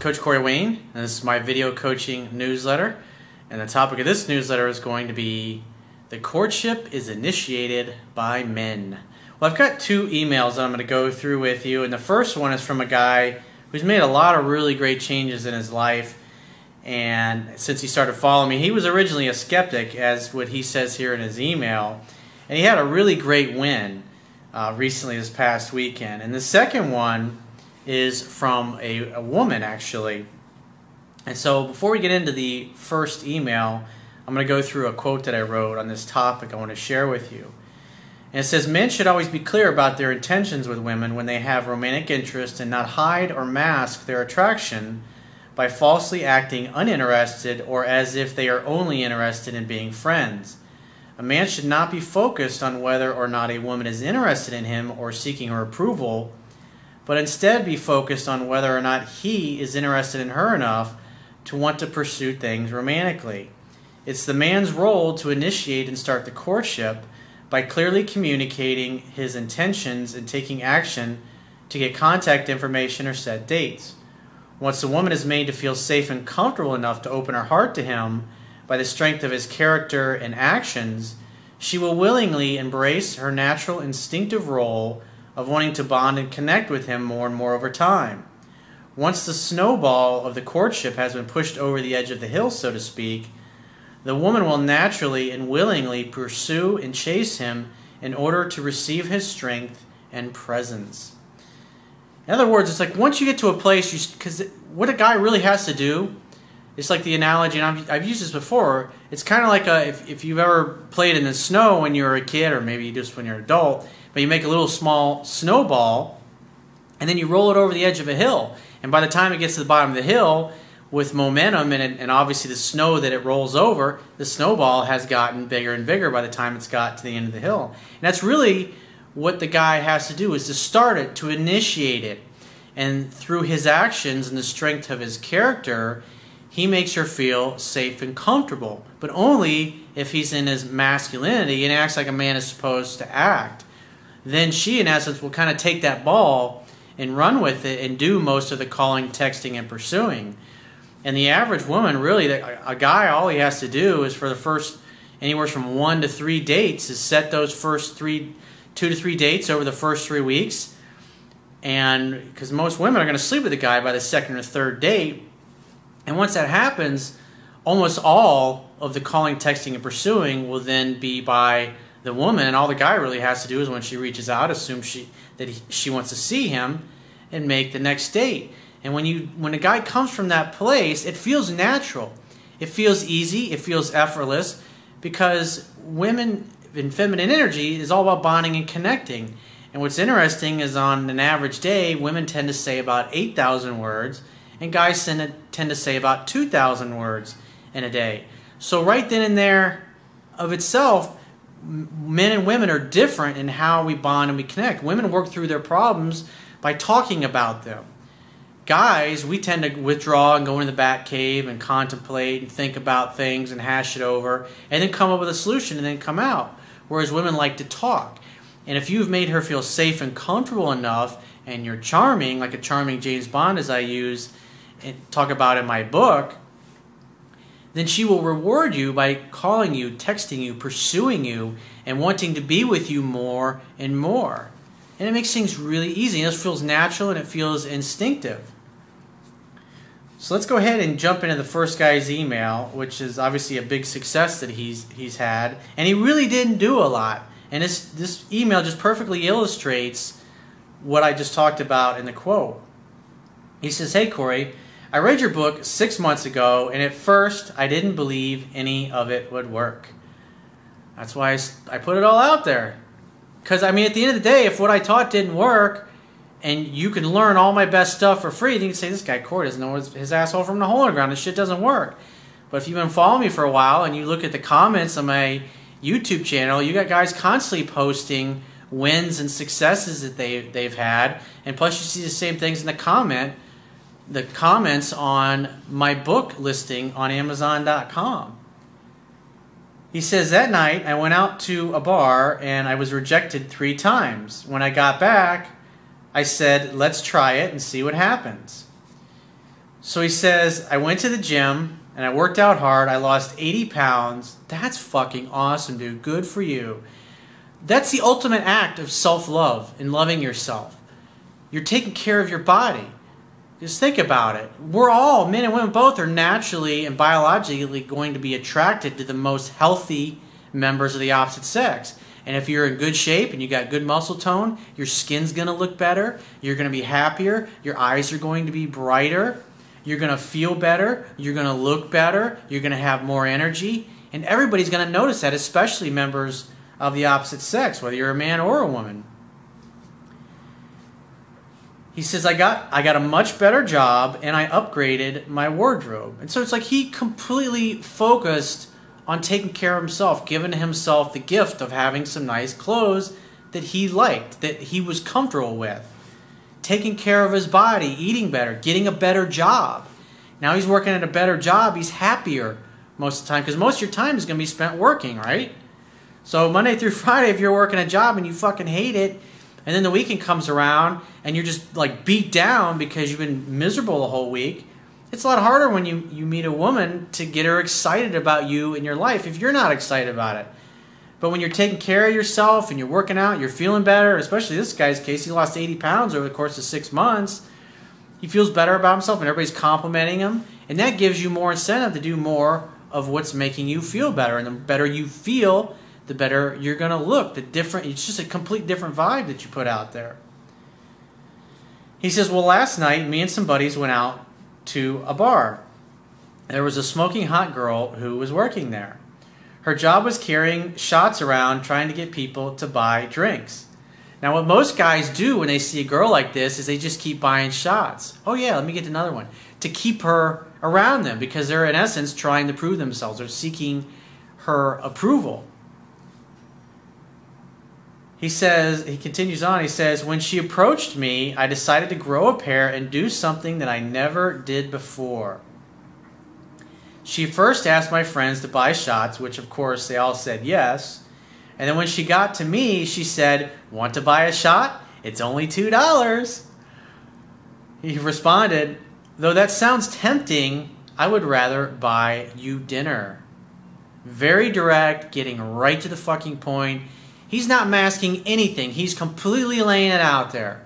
Coach Corey Wayne, and this is my video coaching newsletter. And the topic of this newsletter is going to be the courtship is initiated by men. Well, I've got two emails that I'm going to go through with you, and the first one is from a guy who's made a lot of really great changes in his life. And since he started following me, he was originally a skeptic, as what he says here in his email, and he had a really great win recently this past weekend. And the second one is from a woman, actually. And so before we get into the first email, I'm going to go through a quote that I wrote on this topic I want to share with you. And it says, men should always be clear about their intentions with women when they have romantic interest and not hide or mask their attraction by falsely acting uninterested or as if they are only interested in being friends. A man should not be focused on whether or not a woman is interested in him or seeking her approval, but instead be focused on whether or not he is interested in her enough to want to pursue things romantically. It's the man's role to initiate and start the courtship by clearly communicating his intentions and taking action to get contact information or set dates. Once the woman is made to feel safe and comfortable enough to open her heart to him by the strength of his character and actions, she will willingly embrace her natural instinctive role of wanting to bond and connect with him more and more over time. Once the snowball of the courtship has been pushed over the edge of the hill, so to speak, the woman will naturally and willingly pursue and chase him in order to receive his strength and presence. In other words, it's like once you get to a place, because what a guy really has to do, it's like the analogy, and I've used this before, it's kind of like if you've ever played in the snow when you were a kid, or maybe just when you're an adult, but you make a little small snowball, and then you roll it over the edge of a hill. And by the time it gets to the bottom of the hill, with momentum and obviously the snow that it rolls over, the snowball has gotten bigger and bigger by the time it's got to the end of the hill. And that's really what the guy has to do, is to start it, to initiate it. And through his actions and the strength of his character, he makes her feel safe and comfortable. But only if he's in his masculinity and acts like a man is supposed to act. Then she, in essence, will kind of take that ball and run with it and do most of the calling, texting, and pursuing. And the average woman, really, a guy, all he has to do is for the first anywhere from 1 to 3 dates is set those first 2 to 3 dates over the first 3 weeks. And because most women are going to sleep with the guy by the second or third date. And once that happens, almost all of the calling, texting, and pursuing will then be by the woman, and all the guy really has to do is when she reaches out, assume that she wants to see him and make the next date. And when a guy comes from that place, it feels natural. It feels easy. It feels effortless, because women in feminine energy is all about bonding and connecting. And what's interesting is on an average day, women tend to say about 8,000 words, and guys tend to say about 2,000 words in a day. So right then and there of itself, men and women are different in how we bond and we connect. Women work through their problems by talking about them. Guys, we tend to withdraw and go into the bat cave and contemplate and think about things and hash it over and then come up with a solution and then come out. Whereas women like to talk. And if you've made her feel safe and comfortable enough and you're charming, like a charming James Bond as I use and talk about in my book, then she will reward you by calling you, texting you, pursuing you, and wanting to be with you more and more. And it makes things really easy. It feels natural and it feels instinctive. So let's go ahead and jump into the first guy's email, which is obviously a big success that he's had. And he really didn't do a lot. And this email just perfectly illustrates what I just talked about in the quote. He says, "Hey Corey, I read your book 6 months ago, and at first I didn't believe any of it would work." That's why I put it all out there. Because, I mean, at the end of the day, if what I taught didn't work, and you can learn all my best stuff for free, then you can say, this guy Corey doesn't know his asshole from the hole in the ground. This shit doesn't work. But if you've been following me for a while, and you look at the comments on my YouTube channel, you got guys constantly posting wins and successes that they've had, and plus you see the same things in the comments on my book listing on Amazon.com. He says, that night I went out to a bar and I was rejected 3 times. When I got back, I said, let's try it and see what happens. So he says, I went to the gym and I worked out hard. I lost 80 pounds. That's fucking awesome, dude. Good for you. That's the ultimate act of self-love and loving yourself. You're taking care of your body. Just think about it. We're all, men and women both, are naturally and biologically going to be attracted to the most healthy members of the opposite sex. And if you're in good shape and you got good muscle tone, your skin's going to look better. You're going to be happier. Your eyes are going to be brighter. You're going to feel better. You're going to look better. You're going to have more energy. And everybody's going to notice that, especially members of the opposite sex, whether you're a man or a woman. He says, I got a much better job and I upgraded my wardrobe. And so it's like he completely focused on taking care of himself, giving himself the gift of having some nice clothes that he liked, that he was comfortable with. Taking care of his body, eating better, getting a better job. Now he's working at a better job, he's happier most of the time, because most of your time is going to be spent working, right? So Monday through Friday, if you're working a job and you fucking hate it, and then the weekend comes around and you're just like beat down because you've been miserable the whole week, it's a lot harder when you meet a woman to get her excited about you in your life if you're not excited about it. But when you're taking care of yourself and you're working out, you're feeling better, especially this guy's case, he lost 80 pounds over the course of 6 months. He feels better about himself and everybody's complimenting him. And that gives you more incentive to do more of what's making you feel better. And the better you feel, the better you're going to look. It's just a complete different vibe that you put out there. He says, well, last night, me and some buddies went out to a bar. There was a smoking hot girl who was working there. Her job was carrying shots around trying to get people to buy drinks. Now, what most guys do when they see a girl like this is they just keep buying shots. Oh, yeah, let me get another one. To keep her around them because they're, in essence, trying to prove themselves. They're seeking her approval. He continues on, he says, when she approached me, I decided to grow a pair and do something that I never did before. She first asked my friends to buy shots, which of course they all said yes. And then when she got to me, she said, want to buy a shot? It's only $2. He responded, though that sounds tempting, I would rather buy you dinner. Very direct, getting right to the fucking point. He's not masking anything. He's completely laying it out there.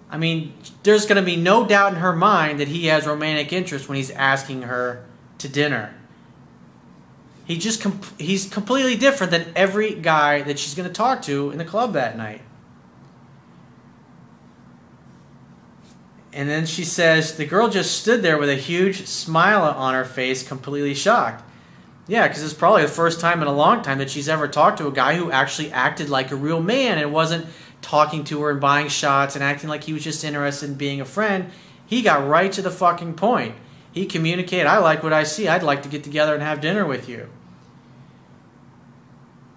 I mean, there's going to be no doubt in her mind that he has romantic interest when he's asking her to dinner. He's completely different than every guy that she's going to talk to in the club that night. And then she says, the girl just stood there with a huge smile on her face, completely shocked. Yeah, because it's probably the first time in a long time that she's ever talked to a guy who actually acted like a real man and wasn't talking to her and buying shots and acting like he was just interested in being a friend. He got right to the fucking point. He communicated, I like what I see. I'd like to get together and have dinner with you.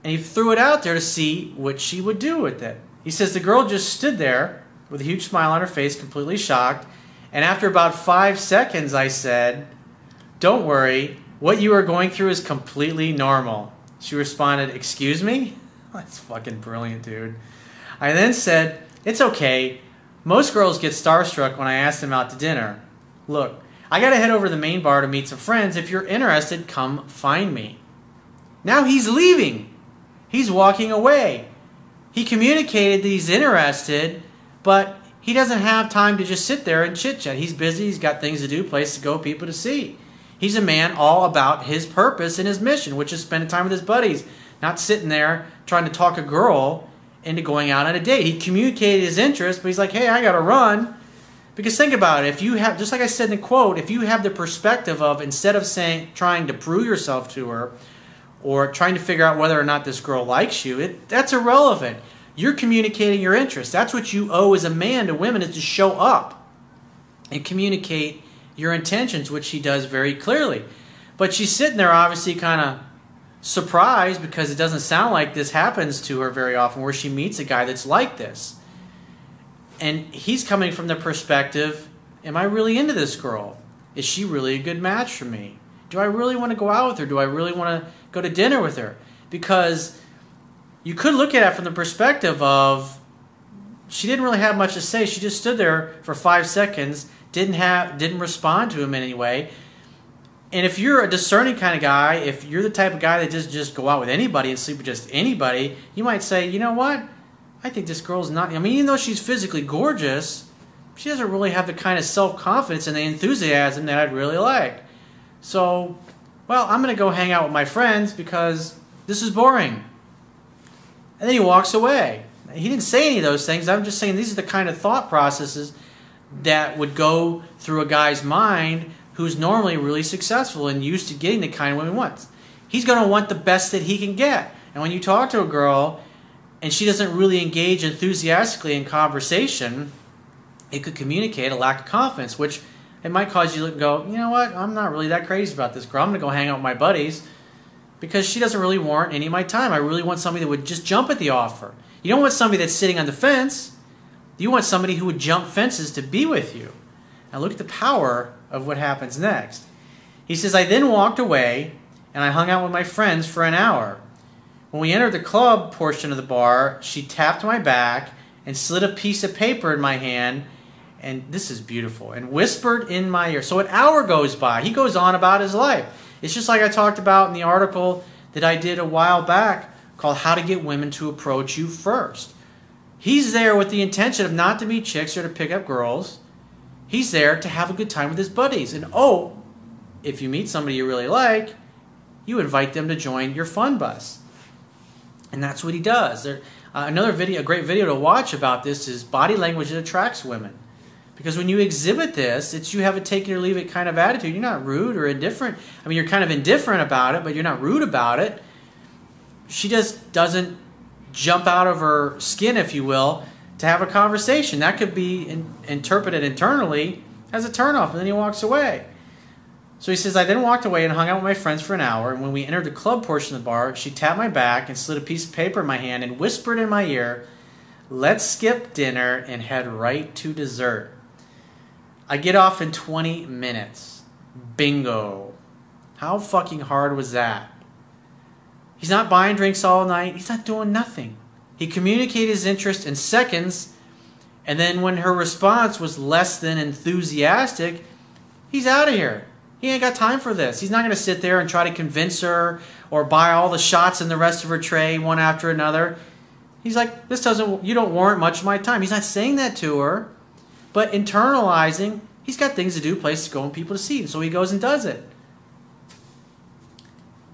And he threw it out there to see what she would do with it. He says the girl just stood there with a huge smile on her face, completely shocked. And after about 5 seconds, I said, don't worry. What you are going through is completely normal. She responded, excuse me? That's fucking brilliant, dude. I then said, it's okay. Most girls get starstruck when I ask them out to dinner. Look, I gotta head over to the main bar to meet some friends. If you're interested, come find me. Now he's leaving. He's walking away. He communicated that he's interested, but he doesn't have time to just sit there and chit-chat. He's busy. He's got things to do, places to go, people to see. He's a man all about his purpose and his mission, which is spending time with his buddies, not sitting there trying to talk a girl into going out on a date. He communicated his interest, but he's like, hey, I got to run. Because think about it. If you have, just like I said in the quote, if you have the perspective of instead of trying to prove yourself to her or trying to figure out whether or not this girl likes you, that's irrelevant. You're communicating your interest. That's what you owe as a man to women, is to show up and communicate your intentions, which she does very clearly. But she's sitting there obviously kind of surprised because it doesn't sound like this happens to her very often where she meets a guy that's like this. And he's coming from the perspective, am I really into this girl? Is she really a good match for me? Do I really want to go out with her? Do I really want to go to dinner with her? Because you could look at it from the perspective of she didn't really have much to say. She just stood there for 5 seconds, didn't respond to him in any way. And if you're a discerning kind of guy, if you're the type of guy that just go out with anybody and sleep with just anybody, you might say, you know what? I think this girl's not, I mean, even though she's physically gorgeous, she doesn't really have the kind of self-confidence and the enthusiasm that I'd really like. So, well, I'm going to go hang out with my friends because this is boring. And then he walks away. He didn't say any of those things. I'm just saying these are the kind of thought processes that would go through a guy's mind who's normally really successful and used to getting the kind of women he wants. He's going to want the best that he can get. And when you talk to a girl and she doesn't really engage enthusiastically in conversation, it could communicate a lack of confidence, which it might cause you to go, you know what, I'm not really that crazy about this girl. I'm going to go hang out with my buddies because she doesn't really warrant any of my time. I really want somebody that would just jump at the offer. You don't want somebody that's sitting on the fence. You want somebody who would jump fences to be with you. Now look at the power of what happens next. He says, I then walked away and I hung out with my friends for an hour. When we entered the club portion of the bar, she tapped my back and slid a piece of paper in my hand, and this is beautiful, and whispered in my ear. So an hour goes by. He goes on about his life. It's just like I talked about in the article that I did a while back called How to Get Women to Approach You First. He's there with the intention of not to meet chicks or to pick up girls. He's there to have a good time with his buddies. And oh, if you meet somebody you really like, you invite them to join your fun bus. And that's what he does. Another video, a great video to watch about this is Body Language That Attracts Women. Because when you exhibit this, it's you have a take it or leave it kind of attitude. You're not rude or indifferent. I mean, you're kind of indifferent about it, but you're not rude about it. She just doesn't jump out of her skin, if you will, to have a conversation. That could be interpreted internally as a turnoff, and then he walks away. So he says, I then walked away and hung out with my friends for an hour, and when we entered the club portion of the bar, she tapped my back and slid a piece of paper in my hand and whispered in my ear, let's skip dinner and head right to dessert. I get off in 20 minutes. Bingo. How fucking hard was that? He's not buying drinks all night. He's not doing nothing. He communicated his interest in seconds, and then when her response was less than enthusiastic, he's out of here. He ain't got time for this. He's not going to sit there and try to convince her or buy all the shots in the rest of her tray one after another. He's like, you don't warrant much of my time. He's not saying that to her, but internalizing, he's got things to do, places to go, and people to see. So he goes and does it.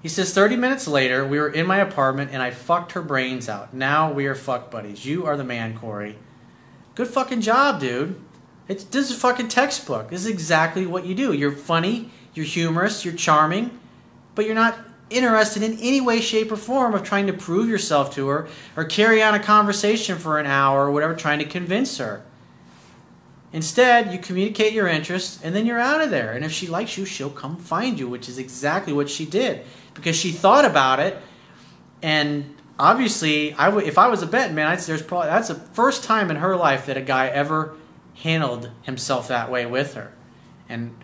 He says, 30 minutes later, we were in my apartment, and I fucked her brains out. Now we are fuck buddies. You are the man, Corey. Good fucking job, dude. This is fucking textbook. This is exactly what you do. You're funny, you're humorous, you're charming, but you're not interested in any way, shape, or form of trying to prove yourself to her or carry on a conversation for an hour or whatever, trying to convince her. Instead, you communicate your interests, and then you're out of there. And if she likes you, she'll come find you, which is exactly what she did. Because she thought about it, and obviously, if I was a betting man, that's the first time in her life that a guy ever handled himself that way with her. And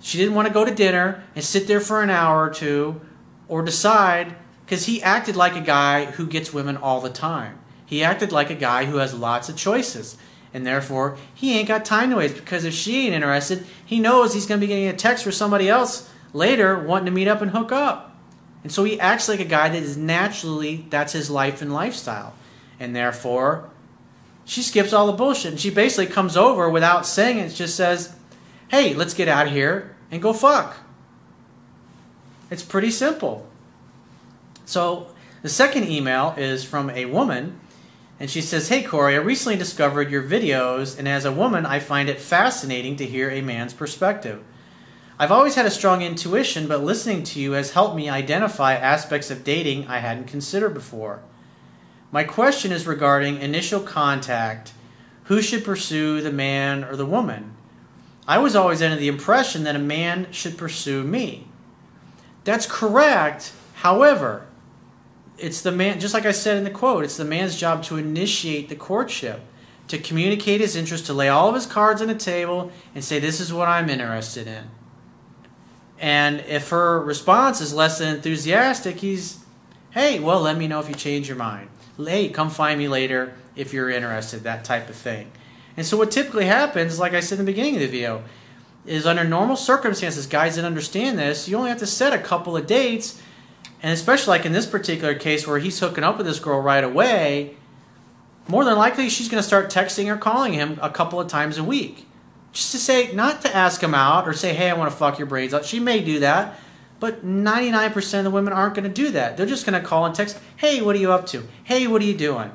she didn't want to go to dinner and sit there for an hour or two or decide, because he acted like a guy who gets women all the time. He acted like a guy who has lots of choices. And therefore, he ain't got time to waste, because if she ain't interested, he knows he's going to be getting a text for somebody else later wanting to meet up and hook up. And so he acts like a guy that is naturally, that's his life and lifestyle. And therefore, she skips all the bullshit. And she basically comes over without saying it, just says, hey, let's get out of here and go fuck. It's pretty simple. So the second email is from a woman. And she says, hey, Corey, I recently discovered your videos, and as a woman, I find it fascinating to hear a man's perspective. I've always had a strong intuition, but listening to you has helped me identify aspects of dating I hadn't considered before. My question is regarding initial contact. Who should pursue, the man or the woman? I was always under the impression that a man should pursue me. That's correct. However, it's the man, just like I said in the quote, it's the man's job to initiate the courtship, to communicate his interest, to lay all of his cards on the table and say, this is what I'm interested in. And if her response is less than enthusiastic, he's, hey, well, let me know if you change your mind. Hey, come find me later if you're interested, that type of thing. And so what typically happens, like I said in the beginning of the video, is under normal circumstances, guys that understand this, you only have to set a couple of dates. And especially like in this particular case where he's hooking up with this girl right away, more than likely she's going to start texting or calling him a couple of times a week. Just to say, not to ask him out or say, hey, I want to fuck your brains out. She may do that, but 99% of the women aren't going to do that. They're just going to call and text, hey, what are you up to? Hey, what are you doing?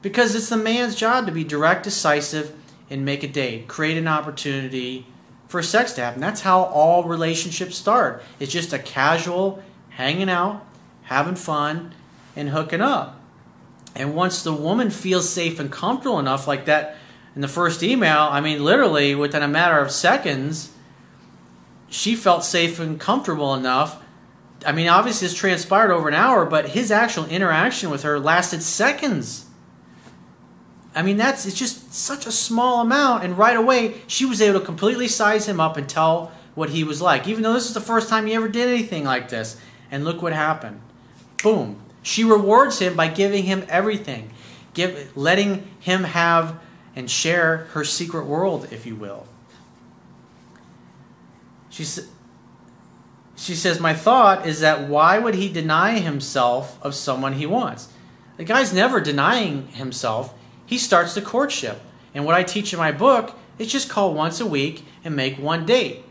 Because it's the man's job to be direct, decisive, and make a date. Create an opportunity for sex to happen. That's how all relationships start. It's just a casual hanging out, having fun, and hooking up. And once the woman feels safe and comfortable enough, like that in the first email, I mean, literally within a matter of seconds, she felt safe and comfortable enough. I mean, obviously this transpired over an hour, but his actual interaction with her lasted seconds. I mean, it's just such a small amount, and right away she was able to completely size him up and tell what he was like, even though this is the first time he ever did anything like this. And look what happened. Boom. She rewards him by giving him everything, letting him have and share her secret world, if you will. She says, my thought is that why would he deny himself of someone he wants? The guy's never denying himself. He starts the courtship. And what I teach in my book is just call once a week and make one date.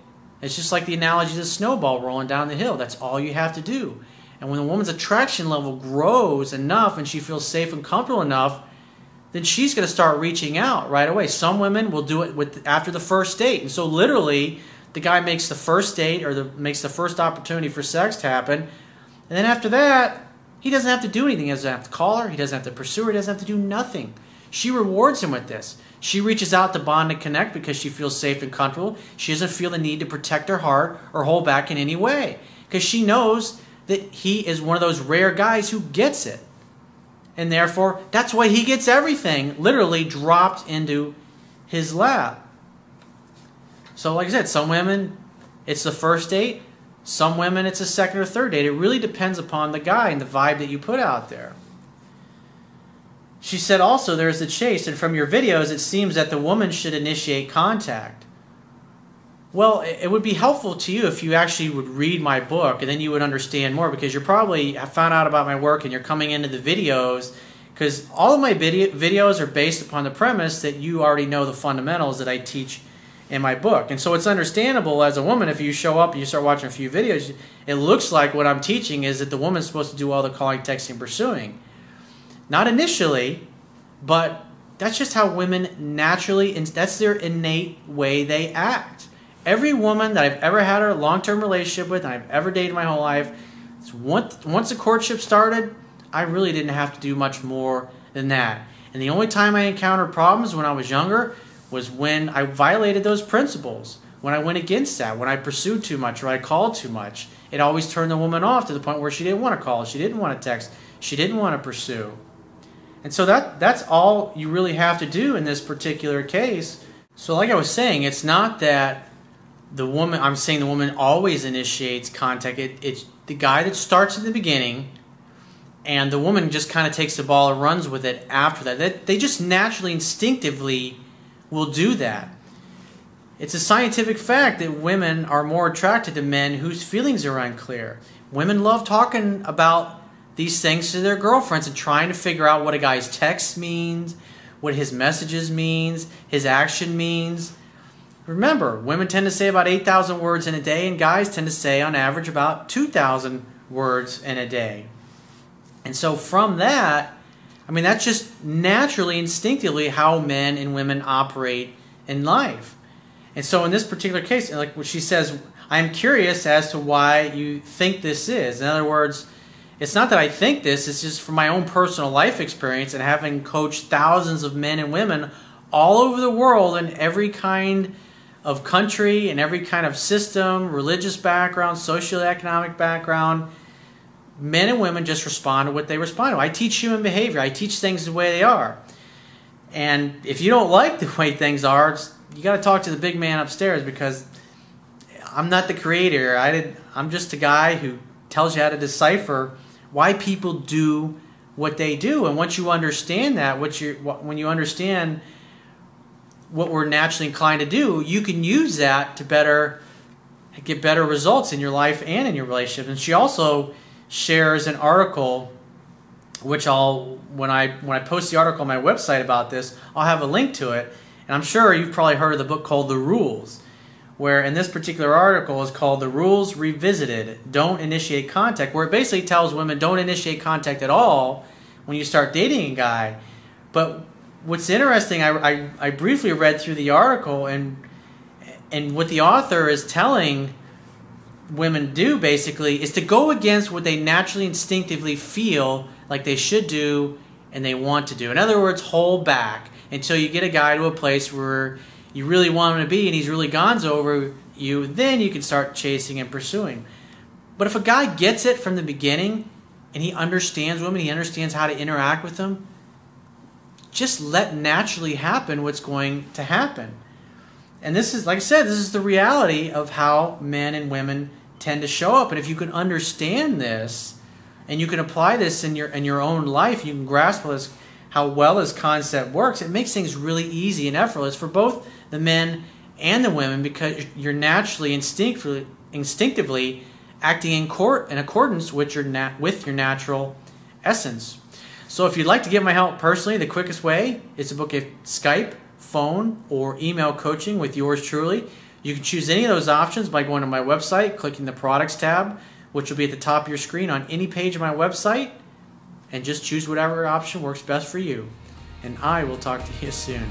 It's just like the analogy of the snowball rolling down the hill. That's all you have to do. And when the woman's attraction level grows enough and she feels safe and comfortable enough, then she's going to start reaching out right away. Some women will do it after the first date. And so literally, the guy makes the first date or makes the first opportunity for sex to happen. And then after that, he doesn't have to do anything. He doesn't have to call her. He doesn't have to pursue her. He doesn't have to do nothing. She rewards him with this. She reaches out to bond and connect because she feels safe and comfortable. She doesn't feel the need to protect her heart or hold back in any way because she knows that he is one of those rare guys who gets it. And therefore, that's why he gets everything literally dropped into his lap. So like I said, some women, it's the first date. Some women, it's a second or third date. It really depends upon the guy and the vibe that you put out there. She said also there's the chase, and from your videos it seems that the woman should initiate contact. Well, it would be helpful to you if you actually would read my book, and then you would understand more, because you're probably found out about my work and you're coming into the videos because all of my videos are based upon the premise that you already know the fundamentals that I teach in my book. And so it's understandable as a woman, if you show up and you start watching a few videos, it looks like what I'm teaching is that the woman's supposed to do all the calling, texting, pursuing. Not initially, but that's just how women naturally, that's their innate way they act. Every woman that I've ever had a long-term relationship with and I've ever dated my whole life, once the courtship started, I really didn't have to do much more than that. And the only time I encountered problems when I was younger was when I violated those principles, when I went against that, when I pursued too much or I called too much. It always turned the woman off to the point where she didn't want to call, she didn't want to text, she didn't want to pursue. And so that's all you really have to do in this particular case. So like I was saying, it's not that the woman, I'm saying the woman always initiates contact. It's the guy that starts at the beginning, and the woman just kind of takes the ball and runs with it after that. They just naturally, instinctively will do that. It's a scientific fact that women are more attracted to men whose feelings are unclear. Women love talking about these things to their girlfriends and trying to figure out what a guy's text means, what his messages means, his action means. Remember, women tend to say about 8,000 words in a day, and guys tend to say on average about 2,000 words in a day. And so from that, I mean, that's just naturally, instinctively how men and women operate in life. And so in this particular case, like what she says, I'm curious as to why you think this is. In other words, it's not that I think this, it's just from my own personal life experience and having coached thousands of men and women all over the world in every kind of country and every kind of system, religious background, socioeconomic background. Men and women just respond to what they respond to. I teach human behavior. I teach things the way they are. And if you don't like the way things are, you got to talk to the big man upstairs, because I'm not the creator. I'm just a guy who tells you how to decipher why people do what they do. And once you understand that, when you understand what we're naturally inclined to do, you can use that to get better results in your life and in your relationship. And she also shares an article, which when I post the article on my website about this, I'll have a link to it. And I'm sure you've probably heard of the book called The Rules, where in this particular article is called The Rules Revisited, Don't Initiate Contact, where it basically tells women don't initiate contact at all when you start dating a guy. But what's interesting, I briefly read through the article, and what the author is telling women do basically is to go against what they naturally instinctively feel like they should do and they want to do. In other words, hold back until you get a guy to a place where you really want him to be and he's really gonzo over you. Then you can start chasing and pursuing. But if a guy gets it from the beginning and he understands women, he understands how to interact with them, just let naturally happen what's going to happen. And this is, like I said, this is the reality of how men and women tend to show up. And if you can understand this and you can apply this in your own life, you can grasp how well this concept works. It makes things really easy and effortless for both the men and the women, because you're naturally, instinctively acting in accordance with your natural essence. So if you'd like to get my help personally, the quickest way is to book a Skype, phone, or email coaching with yours truly. You can choose any of those options by going to my website, clicking the Products tab, which will be at the top of your screen on any page of my website, and just choose whatever option works best for you. And I will talk to you soon.